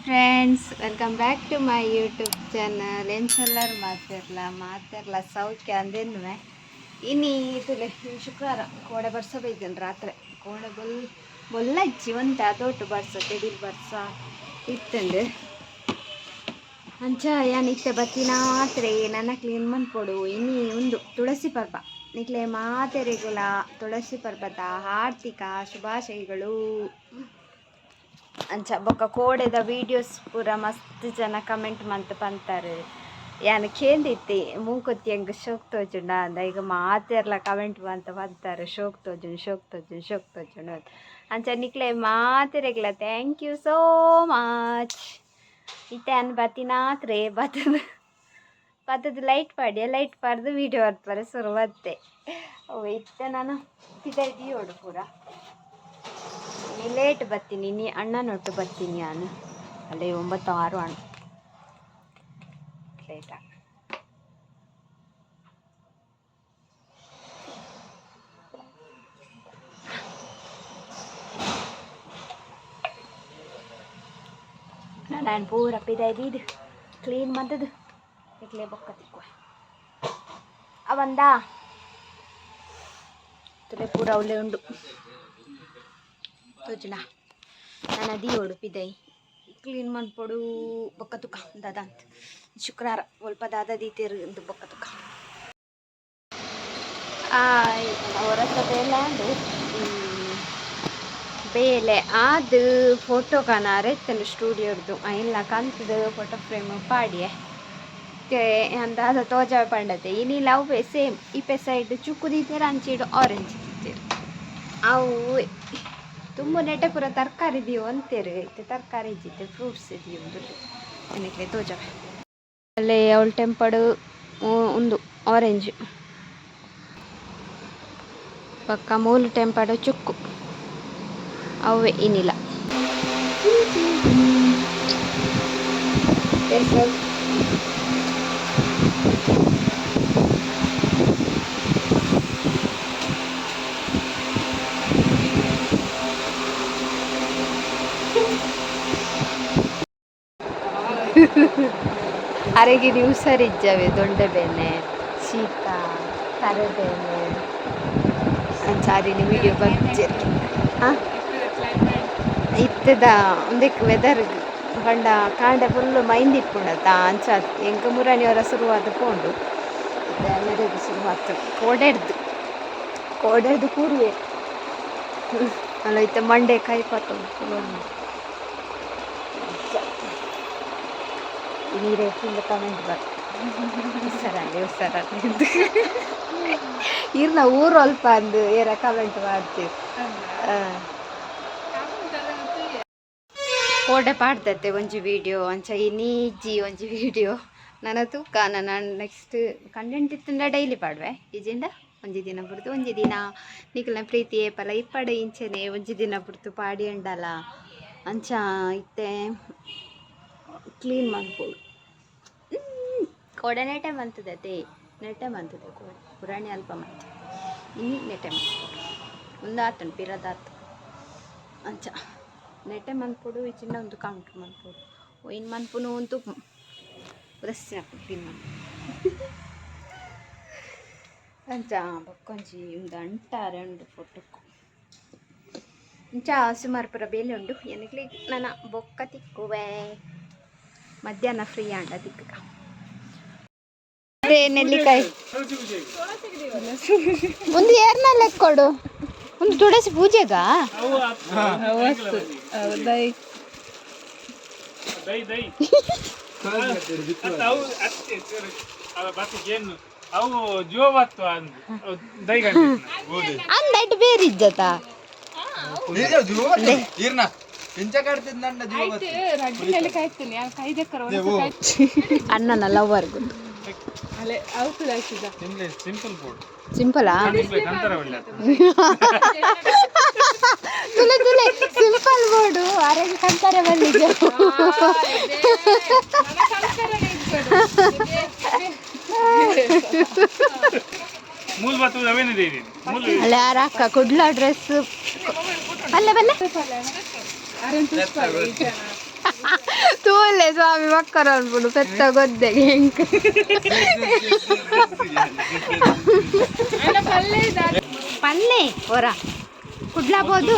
Friends, welcome back to my YouTube channel. ಎಂಚೆಲ್ಲರೂ ಮಾತಾಡಲ್ಲ ಸೌಖ್ಯ ಅಂದೇನುವೆ ಇನ್ನು ಇದುಲೆ ಶುಕ್ರವಾರ ಕೋಡೆ ಬರ್ಸೋಬೇಕೇನು ರಾತ್ರಿ ಕೋಡೆ ಬೊಲ್ಲ ಇಚ್ಚಿ ಒಂತ ತೋಟು ಬರ್ಸ ತೆಡಿಲ್ ಬರ್ಸ ಇತ್ತಂಡು ಅಂಚ ಯಾನಿತ್ತೆ ಬತ್ತಿನಾತ್ರೆ ನನ್ನ ಕ್ಲೀನ್ ಮನ್ಪೊಡು ಇನ್ನು ಒಂದು ತುಳಸಿ ಪರ್ಬ ನಿಕ್ಲೆ ಮಾತೆರೆಗುಲ ತುಳಸಿ ಪರ್ಬದ ಆರ್ಥಿಕ ಶುಭಾಶಯಗಳು ಅಂಚ ಬೊಕ್ಕ ಕೋಡೆದ ವೀಡಿಯೋಸ್ ಪೂರ ಮಸ್ತ್ ಜನ ಕಮೆಂಟ್ ಮಂತ್ ಪಂತಾರೆ ಯಾನು ಕೇಂದಿತ್ತೆ ಮೂಕೊತ್ತಿ ಹೆಂಗೆ ಶೋಕ್ ತೋಜುಂಡ ಅಂದ ಈಗ ಮಾತೆರ್ಲ ಕಮೆಂಟ್ ಮಂತ್ ಬಂತಾರೆ ಶೋಕ್ ತೋಜುಂಡು ಅಂಚ ನಿಕ್ಲೆ ಮಾತೆರೆಗ್ಲ ಥ್ಯಾಂಕ್ ಯು ಸೋ ಮಚ್ ಇತ್ತೆ ಅನ್ ಬತ್ತಿನಾತ್ರೆ ಬತ್ತದ ಲೈಟ್ ಪಾಡ್ದು ವೀಡಿಯೋ ಬರ್ತಾರೆ ಸುರುವತ್ತೆ ಅವು ಇತ್ತೆ ನಾನು ಪಿದೈದಿ ಓಡು ಪೂರ ಲೇಟ್ ಬರ್ತೀನಿ ನೀ ಅಣ್ಣನೊಟ್ಟು ಬರ್ತೀನಿ ನಾನು ಅಲ್ಲೇ 9-6 ಅಣ್ಣ ಲೇಟ ನಾನು ಪೂರ ಪಿದೈದು ಕ್ಲೀನ್ ಮಾಡ್ದದು ಇಕ್ಲೇ ಬೊಕ್ಕ ತಿಕ್ಕುವ ಅವಂದ ತುಲೆ ಪೂರ ಅವಳೆ ಉಂಡು ತೋಜುನ ನಾನು ಅದಿ ಒಡುಪಿದೈ ಕ್ಲೀನ್ ಮಾಡ್ಕೊಡು ಬೊಕ್ಕ ತುಕ ದಾದಂತ ಶುಕ್ರವಾರ ಸ್ವಲ್ಪ ದಾದದಿ ತಿರುಗಿಂದು ಬೊಕ್ಕ ತುಕ ಹೊರತ ಬೇಲೆ ಬೇಲೆ ಅದು ಫೋಟೋ ಕಾಣಾರೆ ಇತ್ತಲ್ಲ ಸ್ಟುಡಿಯೋದು ಇಲ್ಲ ಕಂತದು ಫೋಟೋ ಫ್ರೇಮ್ ಪಾಡಿಯೆ ಅಂದಾದ ತೋಜ ಪಂಡತೆ ಇನಿ ಲವ್ ಬೇ ಸೇಮ್ ಇಪ್ಪೆ ಸೈಡ್ ಚುಕ್ಕು ದೀತೀರ ಅಂಚಿಡು ಆರೆಂಜ್ ದೀತೀರ ಅವು ತುಂಬ ನೆಟ್ಟೆ ಪೂರ ತರಕಾರಿ ಇದೀವು ಅಂತೇರಿ ಐತೆ ತರಕಾರಿ ಇದ್ದಿತ್ತೆ ಫ್ರೂಟ್ಸ್ ಇದೀವು ನನಗೆ ತೋಜ ಅಲ್ಲೇ ಅವಳು ಟೆಂಪಡು ಒಂದು ಆರೆಂಜ್ ಪಕ್ಕ ಮೂಲು ಟೆಂಪಡು ಚುಕ್ಕು ಅವೇ ಏನಿಲ್ಲ ಅರೆಗಿರಿ ಹುಷಾರಿಜ್ಜವೆ ದೊಡ್ಡಬೇನೆ ಶೀತ ಕರೆಬೇನೆ ಅಂಚಾರಿನ ವಿಡಿಯೋ ಬರ್ಜೆ ಹಾಂ ಇತ್ತದ ಒಂದಕ್ಕೆ ವೆದರ್ ಬಂಡ ಕಾಂಡೆ ಫುಲ್ಲು ಮೈಂದ್ ಇಟ್ಕೊಂಡತ್ತ ಅಂಚ ಎಂಕ ಮುರಾಣಿಯವರ ಶುರುವಾದ ಪೋಂಡು ಎಲ್ಲರಿಗೂ ಶುರುವಾತು ಕೋಡೆಡ್ದು ಕೂರುವೆ ಅಲ್ಲ ಇತ್ತ ಮಂಡೆ ಕೈ ಪತ್ತು ನೀರೇ ಫುಲ್ ಕಮೆಂಟ್ ಬರ್ತದೆ ಹುಷಾರಲ್ಲಿ ಇರ್ನ ಊರು ಅಲ್ಪ ಅಂದು ಏರ ಕಮೆಂಟ್ ಮಾಡ್ತೀವಿ ಕೋಡೆ ಪಾಡ್ದತ್ತೆ ಒಂಜಿ ವಿಡಿಯೋ ಅಂಚ ಇನ್ನೀಜಿ ಒಂಜಿ ವಿಡಿಯೋ ನನ್ನ ತೂಕ ನಾನು ನೆಕ್ಸ್ಟ್ ಕಂಟೆಂಟ್ ಇತ್ತಂಡ ಡೈಲಿ ಪಾಡ್ವೆ ಈಜಿಂದ ಒಂಜಿ ದಿನ ಬಿಡ್ತು ಒಂಜಿ ದಿನ ನಿಖಲ್ನ ಪ್ರೀತಿ ಏಪಲ ಇಪ್ಪಡೆ ಇಂಚೆನೆ ಒಂಜಿ ದಿನ ಬಿಡ್ತು ಪಾಡಿ ಅಂಡಲ್ಲ ಅಂಚ ಇತ್ತೆ ಕ್ಲೀನ್ ಮಾಡ್ಬೋದು ಕೋಡೆ ನೆಟೆ ಮಂತದೆ ಕೋಡೆ ಪುರಾಣಿ ಅಲ್ಪ ಮಂತ ಇನ್ನು ನೆಟೆ ಮಾಡ್ಕೊಡು ಒಂದು ಆತನು ಪಿರದಾತು ಅಂಚ ನೆಟೆ ಮನ್ಪೊಡು ಚಿನ್ನ ಒಂದು ಕೌಂಟ್ರ್ ಮನ್ಪೊಡು ಒಯ್ನು ಮನ್ಪುನು ಒಂದು ರಸ್ಸಿನ ಕ್ಲೀನ್ ಮನ್ಪೊಡು ಅಂಚ ಬೊಕ್ಕೊಂಜಿ ಒಂದು ಅಂಟಾರೆ ಉಂಡು ಫೋಟೋಕ್ಕು ಇಂಚ ಸುಮಾರು ಪುರ ಬೇಲೆ ಉಂಡು ಏನಕ್ಕೆ ನಾನು ಬೊಕ್ಕ ತಿಕ್ಕುವೆ ಮಧ್ಯಾಹ್ನ ಫ್ರೀ ಅಂಡ ತಿಕ್ಕ ನೆಲ್ಲಿಕಾಯಿ ಒಂದು ಏರ್ನ ಲೆಕ್ಕೊಡು ಒಂದು ತುಳಸಿ ಪೂಜೆಗಾ ಅಂದಟ್ಟು ಬೇರೆ ಇಜ್ಜತ ಅಣ್ಣನ ಲವರ್ ಸಿಂಪಲಾ ತುಲೆ ಸಿಂಪಲ್ ಬೋರ್ಡು ಅರೆಗೆ ಕಂತಾರೆ ಬಂದಿದ್ದೆ ಅಲ್ಲ ಯಾರ ಅಕ್ಕ ಕುಡ್ಲ ಡ್ರೆಸ್ ಅಲ್ಲ ಬಲ್ಲ ಅಲ್ಲೇ ಸ್ವಾಮಿ ಮಕ್ಕಳು ಅನ್ಬಿಡು ಪೆತ್ತ ಗೊದ್ದೆಗೆ ಹೆಂಗ್ ಪಲ್ಲೆ ಹೊರ ಕುಡ್ಲಾಬೋದು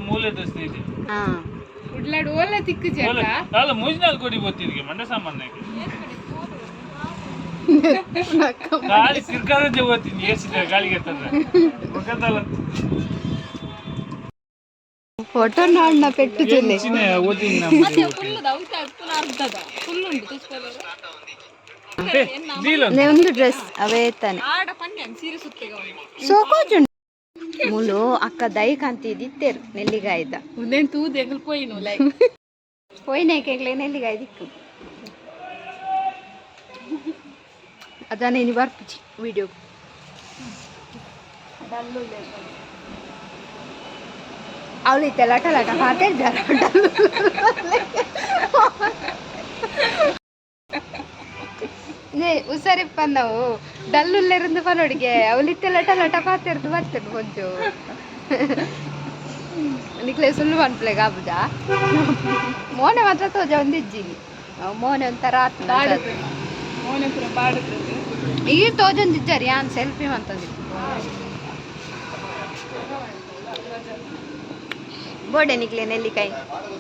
ಮೂಲೆ ಇದೆ ಹಾಂ ಉಡ್ಲಾಡು ಓಲ ತಿಕ್ಕು ಜನ ಅಲ್ಲ ಮುಜ್ನಾಲ್ ಕೊಡಿ ಗೊತ್ತಿರಿಗೆ ಮಂಡ ಸಾಮಾನ್ಯಕ್ಕೆ ಗಾಳಿ ಸಿರ್ಕಾರಕ್ಕೆ ಓದ್ತೀನಿ ಏಸಿದೆ ಗಾಳಿಗೆ ತಂದ್ರೆ ಮುಖದಲ್ಲ ಫೋಟೋ ನೋಡ್ನ ಪೆಟ್ಟು ಜೊಲ್ಲೆ ಓದಿನ ಮತ್ತೆ ಫುಲ್ ದೌತ ಅರ್ಪಣ ಅರ್ಧದ ಫುಲ್ ಉಂಟು ತುಸ್ಕೊಳ್ಳೋದು ಒಂದು ಡ್ರೆಸ್ ಅವೇ ತಾನೆ ಆಡ ಪನ್ನೆ ಸೀರೆ ಸುತ್ತಿಗೆ ಸೋಕೋಚುಂಡು ಮುಲು ಅಕ್ಕ ದೈ ಕಾಂತಿದ್ದಿತ್ತೇರು ನೆಲ್ಲಿಗಾಯ್ದ ಒಂದೇನು ತೂದು ಎಗಲ್ ಪೋಯಿನು ಲೈಕ್ ಪೋಯ್ನೇಕೆಗ್ಲೆ ನೆಲ್ಲಿಗಾಯ್ದಿಕ್ಕು ಅದಾನೆ ಇನಿ ಬರ್ಪಿಚಿ ವಿಡಿಯೋ ಅವಳಿತ್ತೆ ಲಟ ಲಟ ಮಾತೇಳಿ ಜರ ಉಸರಿಪ್ಪ ನಾವು ಡಲ್ಲುಲ್ಲಿருந்து ಪನೋಡಿಗೆ ಅವಳಿತ್ತೆ ಲಟ ಲಟ ಪಾತಿರ್ದು ಬರ್ತೇನೆ ಕೊಂಚು ನಿಕ್ಲೆ ಸುಳ್ಳು ಅನ್ಪ್ಲೆ ಗಾಬುಜ ಮೋನೆ ಮಾತ್ರ ತೋಜ ಒಂದಿಜ್ಜಿನಿ ಮೋನೆ ಒಂಥರ ಮೋನೆ ಪುರ ಬಾಡುತ್ತೆ ಈಗ ತೋಜೊಂದಿಜ್ಜರಿ ಯಾನ್ ಸೆಲ್ಫಿ ಅಂತಂದಿ ಬೋಡೆ ನಿಕ್ಲೆ ನೆಲ್ಲಿಕಾಯಿ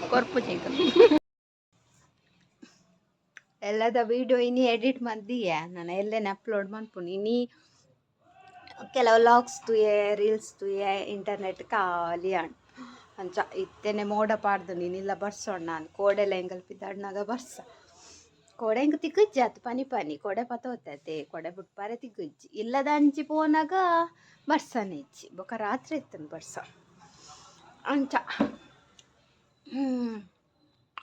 ಕೊರ್ಪು ಚೈಕ ಎಲ್ಲದ ವಿಡಿಯೋ ಇನಿ ಎಡಿಟ್ ಮದ್ದಿಯ ನಾನು ಎಲ್ಲೇನೆ ಅಪ್ಲೋಡ್ ಮಾಡ್ಪುನಿ ಇನಿ ಕೆಲವು ಲಾಗ್ಸ್ ತುಯೆ ರೀಲ್ಸ್ ತುಯೆ ಇಂಟರ್ನೆಟ್ ಖಾಲಿ ಅಣ್ಣ ಅಂಚ ಇತ್ತೇನೆ ಮೋಡ ಪಾಡ್ದು ನೀನಿಲ್ಲ ಬರ್ಸೋಣ ನಾನು ಕೋಡೆಲ್ಲ ಹೆಂಗಲ್ಪಿದ್ದಾಡ್ನಾಗ ಬರ್ಸ ಕೊಡೆ ಹಿಂಗೆ ತಿಗ್ಗಜ್ಜಿ ಆತು ಪನಿ ಪನಿ ಕೊಡೆ ಪತ ಹೋಗ್ತೈತೆ ಕೊಡೆ ಬಿಟ್ಪಾರೆ ತಿಗ್ಗಜ್ಜಿ ಇಲ್ಲದ ಅಂಚಿ ಪೋನಾಗ ಬರ್ಸನೆ ಇಚ್ಚಿ ಬೊಕ ರಾತ್ರಿ ಇತ್ತನು ಬರ್ಸ ಅಂಚ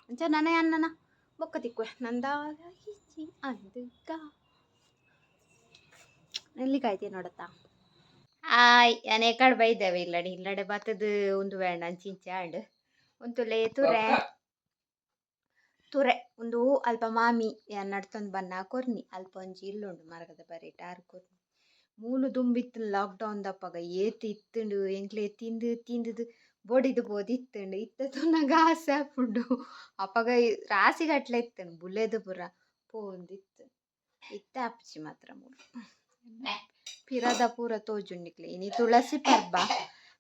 ಅಂಚ ನನೇ ಅನ್ನನ ಬೊಕ್ಕ ತಿಕ್ಕುವೆ ನಂದಾಗ ಹಿಚ್ಚಿ ಅಂದುಗ ನೆಲ್ಲಿಕಾಯ್ತಿ ನೋಡತ್ತಾ ಆಯ್ ನಾನು ಕಡೆ ಬೈದೇವೆ ಇಲ್ಲಡೆ ಇಲ್ಲಡೆ ಬತ್ತದು ಒಂದು ಬೇಡ ಅಂಚಿಂಚಾಂಡ್ ಒಂದು ಲೇ ತುರೆ ಒಂದು ಅಲ್ಪ ಮಾಮಿ ನಡ್ತೊಂದು ಬನ್ನ ಕೊರ್ನಿ ಅಲ್ಪ ಒಂಜಿ ಇಲ್ಲುಂಡು ಮರಗದ ಬರೀ ಟಾರ್ ಕೊರ್ನಿ ಮೂಲು ದುಂಬಿತ್ತು ಲಾಕ್ಡೌನ್ ದಪ್ಪಾಗ ಏತು ಇತ್ತುಂಡು ಎಂಕ್ಲೆ ತಿಂದು ಬೊಡಿದು ಬೋದು ಇತ್ತುಂಡು ಇತ್ತದು ನಂಗೆ ಆಸೆ ಆಪುಂಡು ಅಪ್ಪಾಗ ರಾಸಿಗಟ್ಲೆ ಇತ್ತುಂಡು ಬುಲೆದು ಪುರ ಪೋಂದಿತ್ತು ಇತ್ತ ಆಪ್ಚಿ ಮಾತ್ರ ಮೂಲು ಪಿರದ ಪೂರ ತೋಜುಂಡಿಕ್ಲೆ ಇನಿ ತುಳಸಿ ಪರ್ಬ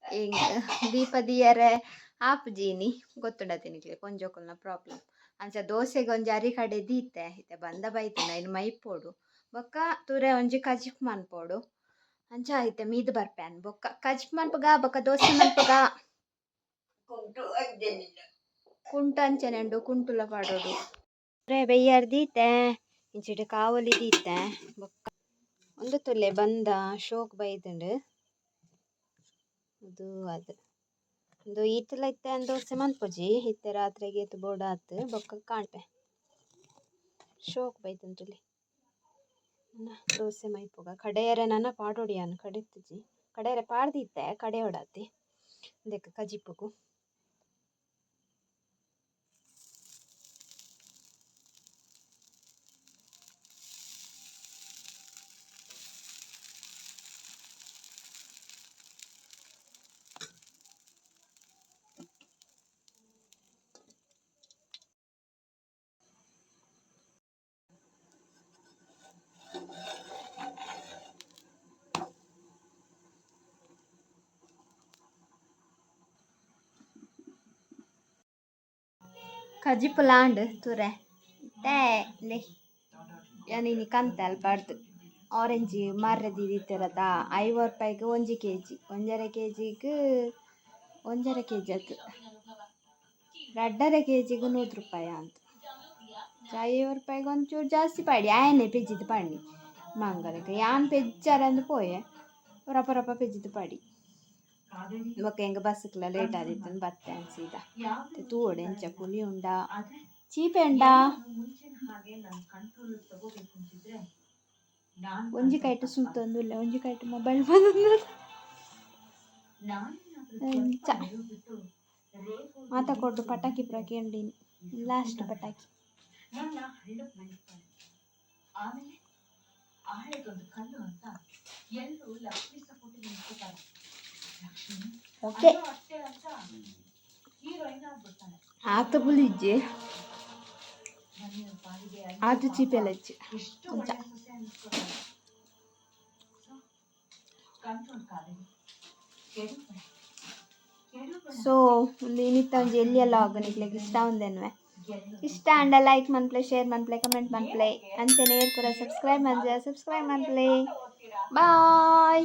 ಹಿಂಗೆ ದೀಪ ದಿಯರೆ ಆಪ್ಜೀನಿ ಗೊತ್ತುಂಡತಿನಿಕ್ಲೆ ಕೊಂಜೋಕಲ್ನ ಪ್ರಾಬ್ಲಮ್ ಅಂಚ ದೋಸೆಗೆ ಒಂಜಿ ಅರಿ ಕಡೆ ದೀತೆ ಇತ್ತೆ ಬಂದ ಬೈತಿನ ಇನ್ನು ಮೈಪೋಡು ಬೊಕ್ಕ ತುರೆ ಒಂಜಿ ಕಜಿಪ್ ಮನ್ಪೋಡು ಅಂಚ ಐತೆ ಮೀದು ಬರ್ಪ್ಯಾನ್ ಬೊಕ್ಕ ಕಜಿಪ್ ಮನ್ಪಗ ಬೊಕ್ಕ ದೋಸೆ ಮನ್ಪಗ ಕುಂಟು ಅಂಚೆನೆಂಡು ಕುಂಟುಲ ಪಾಡೋಡು ತುರೆ ಬೆಯ್ಯರ್ ದೀತೆ ಇಂಚಿಟ್ಟು ಕಾವಲಿ ದೀತೆ ಬೊಕ್ಕ ಒಂದು ತುಲೆ ಬಂದ ಶೋಕ್ ಬೈದುಂಡು ಅದು ಒಂದು ಈತಲ ಇತ್ತೆ ದೋಸೆ ಮನ್ಪುಜಿ ಇತ್ತೆ ರಾತ್ರಿಗೆ ಇತ್ತು ಬೋಡ ಆತು ಬೊಕ್ಕ ಕಾಣ್ಪೆ ಶೋಕ್ ಬೈತುಂಟುಲಿ ದೋಸೆ ಮೈಪುಗ ಕಡೆಯರೆ ನನ್ನ ಪಾಡೋಡಿಯಾನು ಕಡೆತ್ತುಜಿ ಕಡೆಯರೆ ಪಾಡ್ದಿತ್ತೆ ಕಡೆ ಹೊಡಾತಿ ಅದಕ್ಕೆ ಕಜಿಪ್ಪುಗು ಕಜಿಪ್ಪು ಲಾಂಡ್ ತುರೆ ಲೇ ಯಾನಿನಿ ಕಂತೆ ಅಲ್ಪಾಡ್ದು ಆರೆಂಜ್ ಮಾರ್ರೆದಿ ದೀತಿರದ 50 ರೂಪಾಯಿಗೆ 1 kg ಒಂಜರೆ ಕೆಜಿಗೆ 1.5 kg ಅದು 2.5 kgಗೆ 100 ರೂಪಾಯಿ ಅಂತ 50 ರೂಪಾಯಿಗೆ ಒಂಚೂರು ಜಾಸ್ತಿ ಪಾಡಿ ಆಯನೆ ಪೆಜ್ಜಿದು ಪಾಡಿ ಮಂಗಲಕ್ಕೆ ಯಾನ್ ಪೆಜ್ಜಾರಂದು ಪೋಯೆ ರಪ ಪೆಜ್ಜಿದು ಪಾಡಿ ಬೊಕ್ಕ ಹೆಂಗೆ ಬಸ್ಸಕ್ಲ ಲೇಟ್ ಆದಿತ್ತು ಬತ್ತೆ ಅನ್ಸಿದ ತೂವಡೆ ಎಂಚ ಪುಲಿ ಉಂಡ ಚೀಪೆ ಉಂಡ ಒಂಜಿ ಕೈಟು ಸುಲ್ತೊಂದುಲ್ಲೆ ಒಂಜಿ ಕೈಟು ಮೊಬೈಲ್ ಬಂದ ಮಾತ ಕೊಟ್ಟು ಪಟಾಕಿ ಪ್ರಕೇಂಡಿನಿ ಲಾಸ್ಟ್ ಪಟಾಕಿ ಓಕೆ ಆತ ಬುಲಿಜ್ಜಿ ಆತು ಚೀಪೆಲಚ್ಚಿ ಕೊಂಚ ಸೊ ಇನ್ನಿತ್ತ ಒಂಜಿ ಎಲ್ಲಿಯ ಲಾಗ್ ನಿಕ್ಲೆಗ್ ಇಷ್ಟ ಉಂದೆನ್ವೆ ಇಷ್ಟ ಅಂಡ ಲೈಕ್ ಮನ್ಪ್ಲೆ ಶೇರ್ ಮನ್ಪ್ಲೆ ಕಮೆಂಟ್ ಮನ್ಪ್ಲೆ ಅಂಚನೆ ಏರ್ಪುರ ಸಬ್ಸ್ಕ್ರೈಬ್ ಮನ್ಪಲೆ ಬಾಯ್.